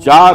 4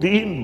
3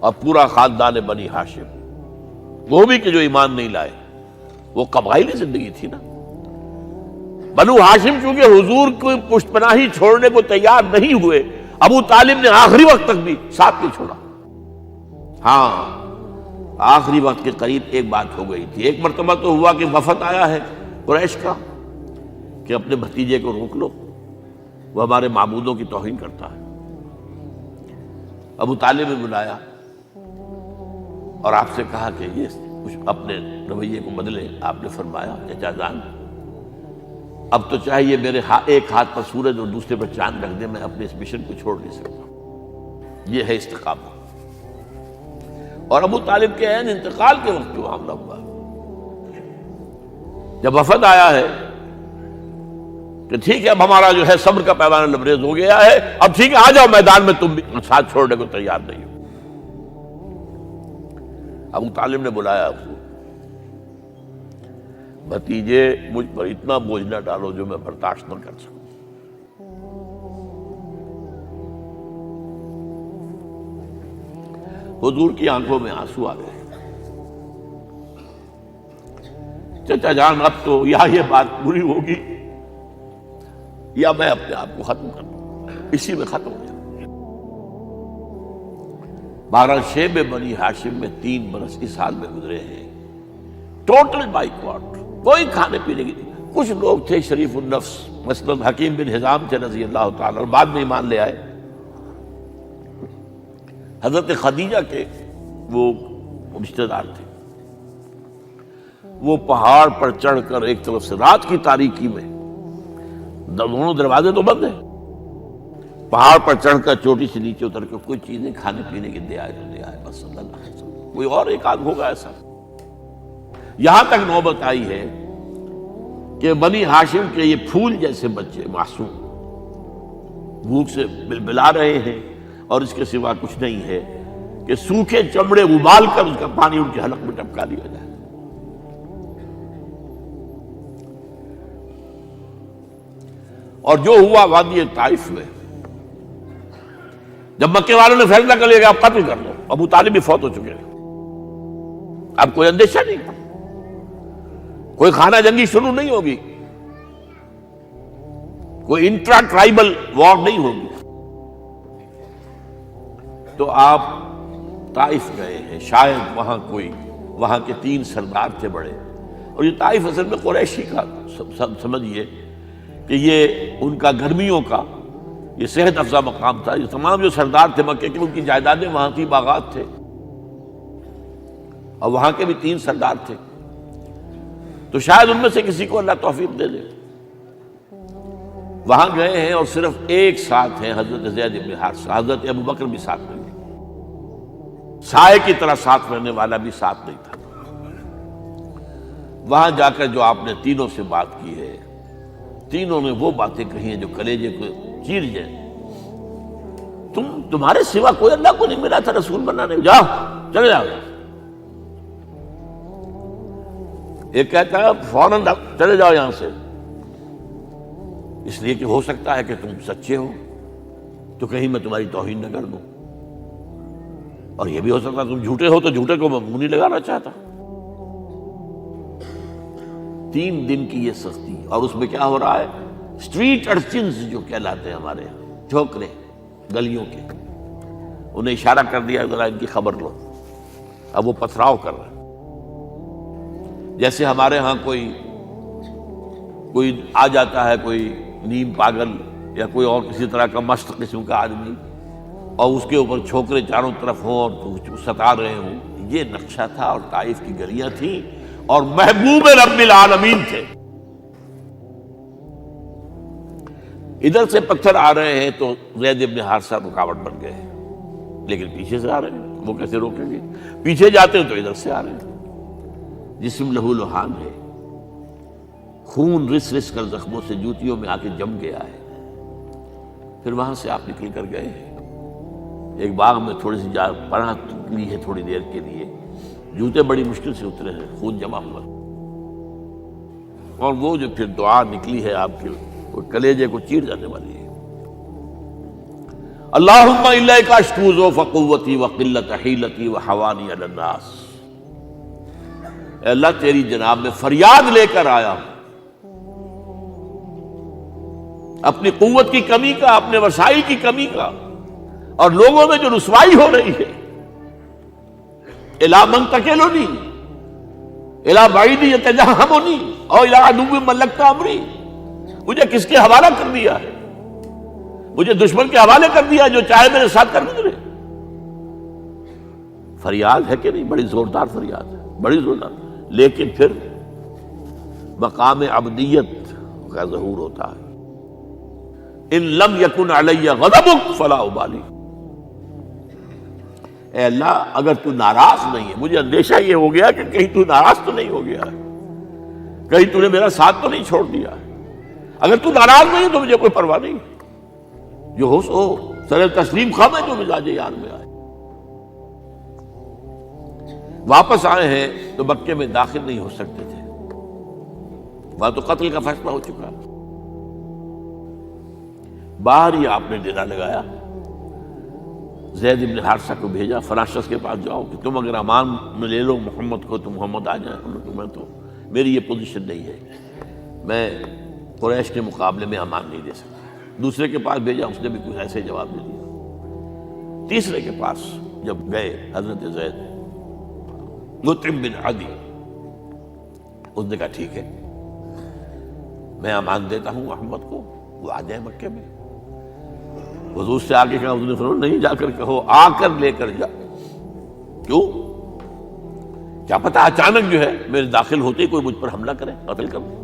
اور پورا خاندان بنی ہاشم، وہ بھی کہ جو ایمان نہیں لائے، وہ قبائلی زندگی تھی نا۔ بنو ہاشم چونکہ حضور کو پشت پناہی چھوڑنے کو تیار نہیں ہوئے، ابو طالب نے آخری وقت تک بھی ساتھ نہیں چھوڑا۔ ہاں آخری وقت کے قریب ایک بات ہو گئی تھی، ایک مرتبہ تو ہوا کہ وفد آیا ہے قریش کا کہ اپنے بھتیجے کو روک لو، وہ ہمارے معبودوں کی توہین کرتا ہے۔ ابو طالب نے بلایا اور آپ سے کہا کہ یہ کچھ اپنے رویے کو بدلے۔ آپ نے فرمایا چچا جان، اب تو چاہیے میرے ایک ہاتھ پر سورج اور دوسرے پر چاند رکھ دے، میں اپنے اس مشن کو چھوڑ نہیں سکتا۔ یہ ہے استقامت۔ اور ابو طالب کے عین انتقال کے وقت جو معاملہ ہوا، جب وفد آیا ہے کہ ٹھیک ہے اب ہمارا جو ہے صبر کا پیمانہ لبریز ہو گیا ہے، اب ٹھیک ہے آ جاؤ میدان میں، تم بھی ساتھ چھوڑنے کو تیار نہیں ہو۔ ابو طالب نے بلایا اس کو، بھتیجے مجھ پر اتنا بوجھ نہ ڈالو جو میں برداشت نہ کر سکوں۔ حضور کی آنکھوں میں آنسو آ گئے۔ چچا جان اب تو یا یہ بات پوری ہوگی یا میں اپنے آپ کو ختم کر دوں، اسی میں ختم ہو جائے۔ بہرحال شیب بنی ہاشم میں 3 برس اس حال میں گزرے ہیں، ٹوٹل بائیکاٹ، کوئی کھانے پینے کی نہیں۔ کچھ لوگ تھے شریف النفس، مثلا حکیم بن حزام تھے رضی اللہ تعالیٰ، اور بعد میں ایمان لے آئے۔ حضرت خدیجہ کے وہ رشتہ دار تھے، وہ پہاڑ پر چڑھ کر ایک طرف سے رات کی تاریکی میں، دونوں دروازے تو بند ہیں، پہاڑ پر چڑھ کر چوٹی سے نیچے اتر کے کوئی چیزیں کھانے پینے کی دے آئے تو دے آئے، بس صلی اللہ علیہ وسلم۔ کوئی اور ایک آدھ ہوگا ایسا۔ یہاں تک نوبت آئی ہے کہ بنی ہاشم کے یہ پھول جیسے بچے معصوم بھوک سے بلبلا رہے ہیں، اور اس کے سوا کچھ نہیں ہے کہ سوکھے چمڑے ابال کر اس کا پانی ان کے حلق میں ٹپکا دیا جائے۔ اور جو ہوا وادی طائف میں، جب مکے والوں نے فیصلہ کر لیا کہ آپ قتل کر لو، ابو طالب بھی فوت ہو چکے ہیں، اب کوئی اندیشہ نہیں، کوئی خانہ جنگی شروع نہیں ہوگی، کوئی انٹرا ٹرائبل وار نہیں ہوگی، تو آپ طائف گئے ہیں۔ شاید وہاں کے 3 سردار تھے بڑے، اور یہ طائف اصل میں قریشی کا سمجھیے کہ یہ ان کا گرمیوں کا یہ صحت افزا مقام تھا۔ یہ تمام جو سردار تھے مکے کے، ان کی جائیدادیں وہاں تھی، باغات تھے، اور وہاں کے بھی 3 سردار تھے، تو شاید ان میں سے کسی کو اللہ توفیق دے دے۔ وہاں گئے ہیں اور صرف ایک ساتھ ہیں، حضرت زید بن حارثہ، حضرت ابو بکر بھی ساتھ نہیں تھے، سائے کی طرح ساتھ رہنے والا بھی ساتھ نہیں تھا۔ وہاں جا کر جو آپ نے تینوں سے بات کی ہے، تینوں نے وہ باتیں کہی ہیں جو کلیجے کو چیر جائیں۔ تمہارے سوا کوئی اللہ کو نہیں ملا تھا رسول بنانے، جاؤ چلے جاؤ۔ ایک کہتا ہے فوراً چلے جاؤ یہاں سے، اس لیے کہ ہو سکتا ہے کہ تم سچے ہو تو کہیں میں تمہاری توہین نہ کر دوں، اور یہ بھی ہو سکتا ہے تم جھوٹے ہو تو جھوٹے کو میں منہ نہیں لگانا چاہتا۔ 3 دن کی یہ سختی، اور اس میں کیا ہو رہا ہے، اسٹریٹ ارچنز جو کہلاتے ہیں ہمارے یہاں، جھوکرے گلیوں کے، انہیں اشارہ کر دیا ذرا ان کی خبر لو، اب وہ پتھراؤ کر رہے ہیں۔ جیسے ہمارے ہاں کوئی آ جاتا ہے، کوئی نیم پاگل یا کوئی اور کسی طرح کا مست قسم کا آدمی، اور اس کے اوپر چھوکرے چاروں طرف ہوں اور ستا رہے ہوں، یہ نقشہ تھا، اور طائف کی گلیاں تھیں، اور محبوب رب العالمین تھے۔ ادھر سے پتھر آ رہے ہیں تو زید بن حارثہ رکاوٹ بن گئے، لیکن پیچھے سے آ رہے ہیں، وہ کیسے روکیں گے؟ پیچھے جاتے ہیں تو ادھر سے آ رہے ہیں۔ جسم لہو لہان ہے، خون رس رس کر زخموں سے جوتیوں میں آ کے جم گیا ہے۔ پھر وہاں سے آپ نکل کر گئے ہیں، ایک باغ میں تھوڑی سی پناہ لی ہے تھوڑی دیر کے لیے، جوتے بڑی مشکل سے اترے ہیں، خون جمع ہوا، اور وہ جو پھر دعا نکلی ہے آپ کے، وہ کلیجے کو چیر جانے والی ہے۔ اللہم الیک اشکو ضعف قوتی وقلت حیلتی وحوانی علی الناس، اے اللہ تیری جناب میں فریاد لے کر آیا ہوں اپنی قوت کی کمی کا، اپنے وسائل کی کمی کا، اور لوگوں میں جو رسوائی ہو رہی ہے، الی من تکلنی الی بعید یتجہمنی او الی عدو ملکت امری، مجھے کس کے حوالہ کر دیا ہے، مجھے دشمن کے حوالے کر دیا جو چاہے میرے ساتھ کر گزرے۔ فریاد ہے کہ نہیں؟ بڑی زوردار فریاد ہے، بڑی زوردار، لیکن پھر مقام عبدیت کا ظہور ہوتا ہے۔ ان لم یکن علی غضبک فلا ابالی، اے اللہ اگر تو ناراض نہیں ہے، مجھے اندیشہ یہ ہو گیا کہ کہیں تو ناراض تو نہیں ہو گیا ہے، کہیں تو نے میرا ساتھ تو نہیں چھوڑ دیا ہے۔ اگر تو ناراض نہیں تو مجھے کوئی پرواہ نہیں، جو ہو سو سر تسلیم خم ہے جو مزاج یار میں آئے۔ واپس آئے ہیں تو مکے میں داخل نہیں ہو سکتے تھے، وہاں تو قتل کا فیصلہ ہو چکا۔ باہر ہی آپ نے ڈیرا لگایا، زید بن حارثہ کو بھیجا، فلاں شخص کے پاس جاؤ کہ تم اگر امان میں لے لو محمد کو تو محمد آ جائیں، تمہیں تو میری یہ پوزیشن نہیں ہے، میں قریش کے مقابلے میں امان نہیں دے سکتا۔ دوسرے کے پاس بھیجا، اس نے بھی کچھ ایسے جواب دے دیا۔ تیسرے کے پاس جب گئے حضرت زید، مطعم بن عدی، اس نے کہا ٹھیک ہے میں امان دیتا ہوں محمد کو، وہ آ جائے مکے میں۔ حضور سے آگے کہا، حضور نے فرمایا نہیں جا کر کہو، آ کر لے کر جا۔ کیوں؟ کیا پتہ اچانک جو ہے میرے داخل ہوتے ہی کوئی مجھ پر حملہ کرے، قتل کر دے۔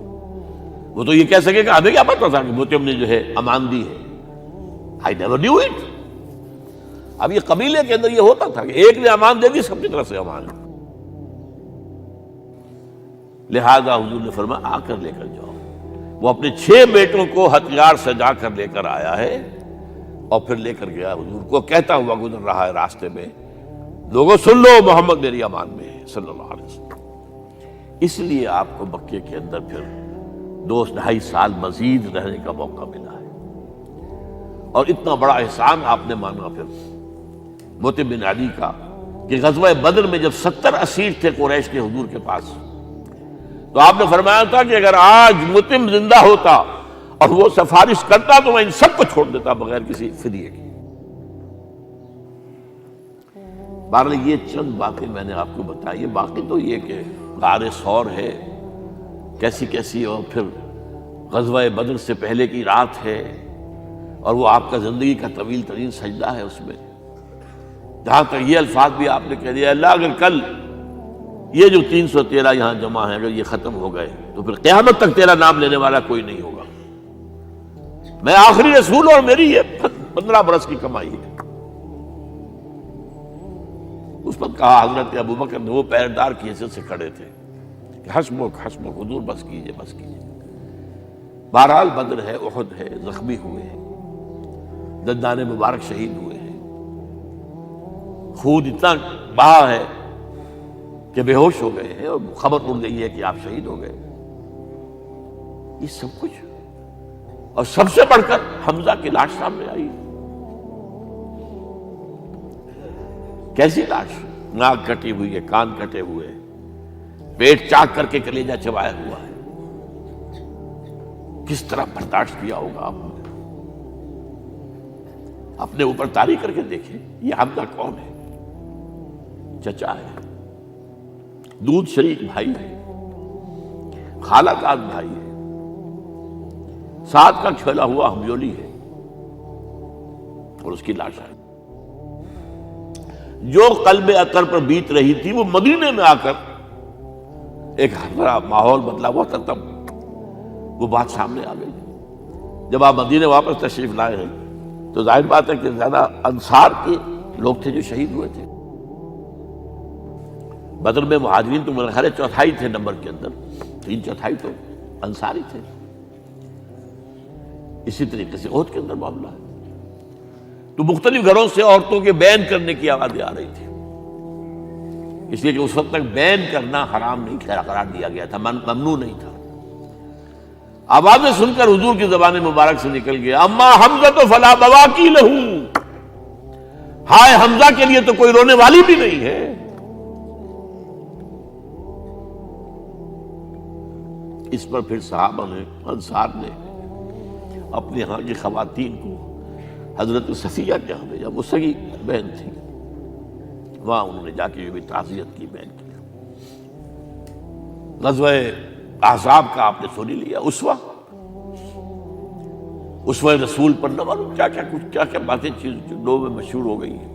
وہ تو یہ کہہ سکے کہ ہمیں کیا پتہ تھا کہ مطعم نے جو ہے امان دی ہے، I never knew it۔ اب یہ قبیلے کے اندر یہ ہوتا تھا کہ ایک نے امان دے دی، سب کی طرف سے امان ہے۔ لہذا حضور نے فرمایا آ کر لے کر جاؤ۔ وہ اپنے 6 بیٹوں کو ہتھیار سجا کر لے کر آیا ہے، اور پھر لے کر گیا حضور کو، کہتا ہوا گزر رہا ہے راستے میں، لوگوں سن لو محمد میری امان میں ہے صلی اللہ علیہ وسلم۔ اس لیے آپ کو مکے کے اندر پھر 2-2.5 سال مزید رہنے کا موقع ملا ہے، اور اتنا بڑا احسان آپ نے مانا پھر مطعم بن عدی کا کہ غزوہ بدر میں جب 70 اسیر تھے قریش کے حضور کے پاس، تو آپ نے فرمایا تھا کہ اگر آج مطعم زندہ ہوتا اور وہ سفارش کرتا تو میں ان سب کو چھوڑ دیتا بغیر کسی فدیے کے۔ بہرحال یہ چند باتیں میں نے آپ کو بتائی، باقی تو یہ کہ غار ثور ہے کیسی کیسی، اور پھر غزوہ بدر سے پہلے کی رات ہے، اور وہ آپ کا زندگی کا طویل ترین سجدہ ہے۔ اس میں جہاں تک یہ الفاظ بھی آپ نے کہہ دیا، اللہ اگر کل یہ جو 313 یہاں جمع ہیں اگر یہ ختم ہو گئے تو پھر قیامت تک تیرا نام لینے والا کوئی نہیں ہوگا، میں آخری رسول اور میری یہ 15 برس کی کمائی ہے۔ اس پر کہا حضرت ابو بکر نے، وہ پہردار کی حیثیت سے کھڑے تھے، کہ حسبک حسبک حضور بس کیجئے بس کیجئے۔ بہرحال بدر ہے، احد ہے، زخمی ہوئے ہیں، دندان مبارک شہید ہوئے ہیں، خون اتنا بہا ہے کہ بے ہوش ہو گئے ہیں، اور خبر اڑ گئی ہے کہ آپ شہید ہو گئے۔ یہ سب کچھ، اور سب سے بڑھ کر حمزہ کی لاش سامنے آئی۔ کیسی لاش؟ ناک کٹی ہوئی ہے، کان کٹے ہوئے ہیں، پیٹ چاک کر کے کلیجہ چبایا ہوا ہے۔ کس طرح برداشت کیا ہوگا آپ نے؟ اپنے اوپر تاری کر کے دیکھیں، یہ حمزہ کون ہے؟ چچا ہے، دودھ شریک بھائی ہے، خالہ زاد بھائی ہے، ساتھ کا کھیلا ہوا ہمجولی ہے، اور اس کی لاش ہے۔ جو قلب اطہر پر بیت رہی تھی وہ مدینے میں آ کر ایک بڑا ماحول بدلا ہوا تھا، تب وہ بات سامنے آ گئی۔ جب آپ مدینے واپس تشریف لائے ہیں تو ظاہر بات ہے کہ زیادہ انصار کے لوگ تھے جو شہید ہوئے تھے۔ بدر میں مہاجرین تو میرے خیال 1/4 تھے نمبر کے اندر، 3/4 تو انصاری تھے۔ اسی طریقے سے احد کے اندر معاملہ ہے، تو مختلف گھروں سے عورتوں کے بین کرنے کی آوازیں آ رہی تھی، اس لیے کہ اس وقت تک بین کرنا حرام نہیں قرار دیا گیا تھا، ممنوع نہیں تھا۔ آوازیں سن کر حضور کی زبان مبارک سے نکل گیا، اما حمزہ تو فلا بواکی لہو، ہائے حمزہ کے لیے تو کوئی رونے والی بھی نہیں ہے. اس پر پھر صحابہ نے، انصار نے اپنے ہاں کی خواتین کو حضرت صفیہ کے ہاں بھیجا. وہ سگی بہن تھی، وہاں انہوں نے جا کے بھی تعزیت کی بہن کی. غزوہ احزاب کا آپ نے سن ہی لیا. اسوہ رسول پر نہ معلوم کیا کیا باتیں چیز لوگوں میں مشہور ہو گئی ہیں.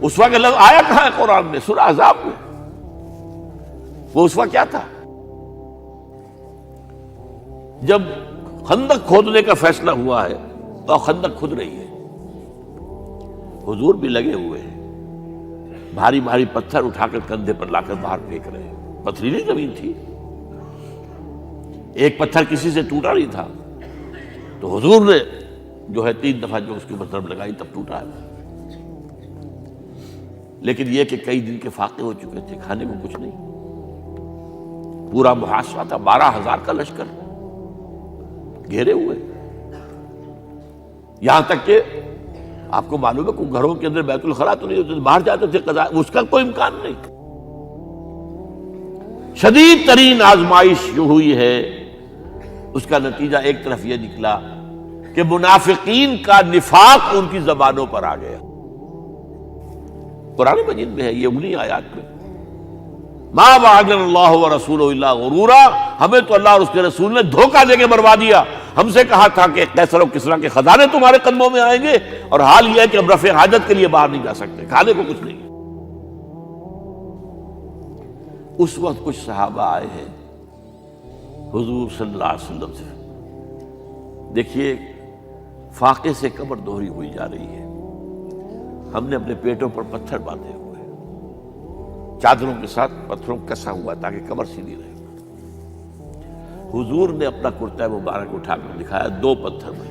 اسوہ کا لفظ آیا کہاں ہے قرآن میں؟ سورہ احزاب میں. وہ اسوہ کیا تھا؟ جب خندق کھودنے کا فیصلہ ہوا ہے تو خندق کھود رہی ہے، حضور بھی لگے ہوئے ہیں، بھاری بھاری پتھر اٹھا کر کندھے پر لا کر باہر پھینک رہے ہیں. پتھریلی زمین تھی، ایک پتھر کسی سے ٹوٹا نہیں تھا، تو حضور نے جو ہے 3 دفعہ جو اس کے اوپر ضرب لگائی تب ٹوٹا ہے. لیکن یہ کہ کئی دن کے فاقے ہو چکے تھے، کھانے کو کچھ نہیں، پورا محاصرہ تھا، 12,000 کا لشکر گھیرے ہوئے. یہاں تک کہ آپ کو معلوم ہے کہ گھروں کے اندر بیت الخلا تو نہیں ہوتے، باہر جاتے تھے قضاء، اس کا کوئی امکان نہیں. شدید ترین آزمائش جو ہوئی ہے اس کا نتیجہ ایک طرف یہ نکلا کہ منافقین کا نفاق ان کی زبانوں پر آ گیا. قرآن مجید میں ہے یہ انہی آیات میں، ما وعدنا اللہ ورسولہ الا غرورا، ہمیں تو اللہ اور اس کے رسول نے دھوکہ دے کے مروا دیا. ہم سے کہا تھا کہ قیصر و کسریٰ کے خزانے تمہارے قدموں میں آئیں گے، اور حال یہ ہے کہ ہم رفع حاجت کے لیے باہر نہیں جا سکتے، کھانے کو کچھ نہیں. اس وقت کچھ صحابہ آئے ہیں حضور صلی اللہ علیہ وسلم سے. دیکھیے فاقے سے کمر دوہری ہوئی جا رہی ہے، ہم نے اپنے پیٹوں پر پتھر باندھے ہوئے، چادروں کے ساتھ پتھروں کسا ہوا تاکہ کمر سیدھی رہے. حضور نے اپنا کرتا مبارک اٹھا کر دکھایا، 2 پتھر میں.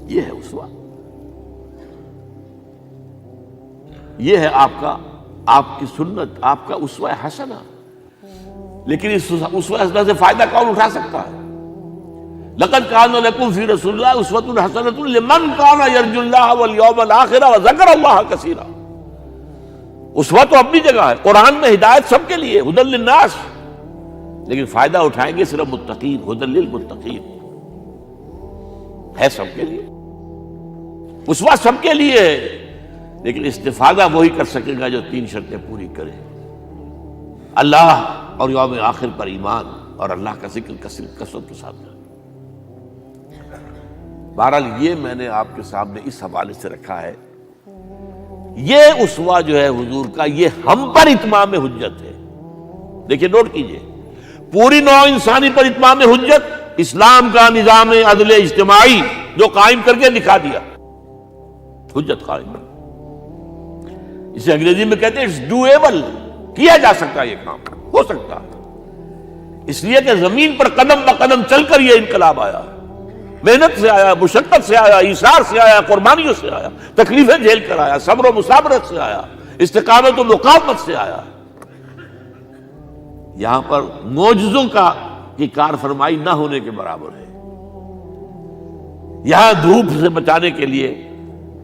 یہ ہے اسوہ، یہ ہے آپ کی سنت، آپ کا اسوہ حسنہ. لیکن اس اسوہ حسنہ سے فائدہ کون اٹھا سکتا ہے؟ لقد کان لکم فی رسول اللہ اسوۃ حسنۃ لمن کان یرجو اللہ والیوم الآخر وذکر اللہ کثیرا. اسوہ تو اپنی جگہ ہے، قرآن میں ہدایت سب کے لیے، ھدی للناس، لیکن فائدہ اٹھائیں گے صرف متقین، ھدی للمتقین ہے سب کے لیے. اسوہ سب کے لیے ہے، لیکن استفادہ وہی کر سکے گا جو 3 شرطیں پوری کرے: اللہ اور یوم آخر پر ایمان، اور اللہ کا ذکر کثرت کے ساتھ. بہرحال یہ میں نے آپ کے سامنے اس حوالے سے رکھا ہے. یہ اسوہ جو ہے حضور کا، یہ ہم پر اتمام حجت ہے. دیکھیے نوٹ کیجئے، پوری نوع انسانی پر اتمام حجت، اسلام کا نظام عدل اجتماعی جو قائم کر کے دکھا دیا، حجت قائم. اسے انگریزی میں کہتے ہیں اٹس ڈویبل، کیا جا سکتا ہے، یہ کام ہو سکتا ہے. اس لیے کہ زمین پر قدم بقدم چل کر یہ انقلاب آیا، محنت سے آیا، مشقت سے آیا، ایثار سے آیا، قربانیوں سے آیا، تکلیفیں جھیل کر آیا، صبر و مصابرت سے آیا، استقامت و مقاومت سے آیا. یہاں پر معجزوں کی کار فرمائی نہ ہونے کے برابر ہے. یہاں دھوپ سے بچانے کے لیے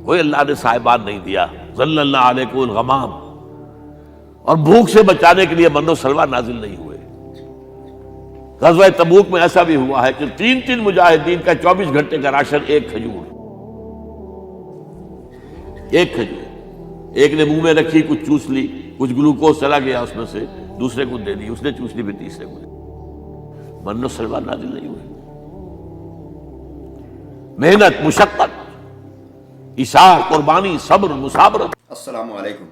کوئی اللہ نے صاحبان نہیں دیا، ظل اللہ علیکم الغمام، اور بھوک سے بچانے کے لیے من و سلوہ نازل نہیں ہوئے. غزوہ تبوک میں ایسا بھی ہوا ہے کہ 3 مجاہدین کا 24 گھنٹے کا راشن ایک کھجور. ایک نے منہ میں رکھی، کچھ چوس لی، کچھ گلوکوز چلا گیا اس میں سے، دوسرے کو دے دی، اس نے چوس لی، پھر تیسرے کو دے دی. من و سلوہ نازل نہیں ہوئے. محنت، مشقت، ایثار، قربانی، صبر، مصابرت. السلام علیکم.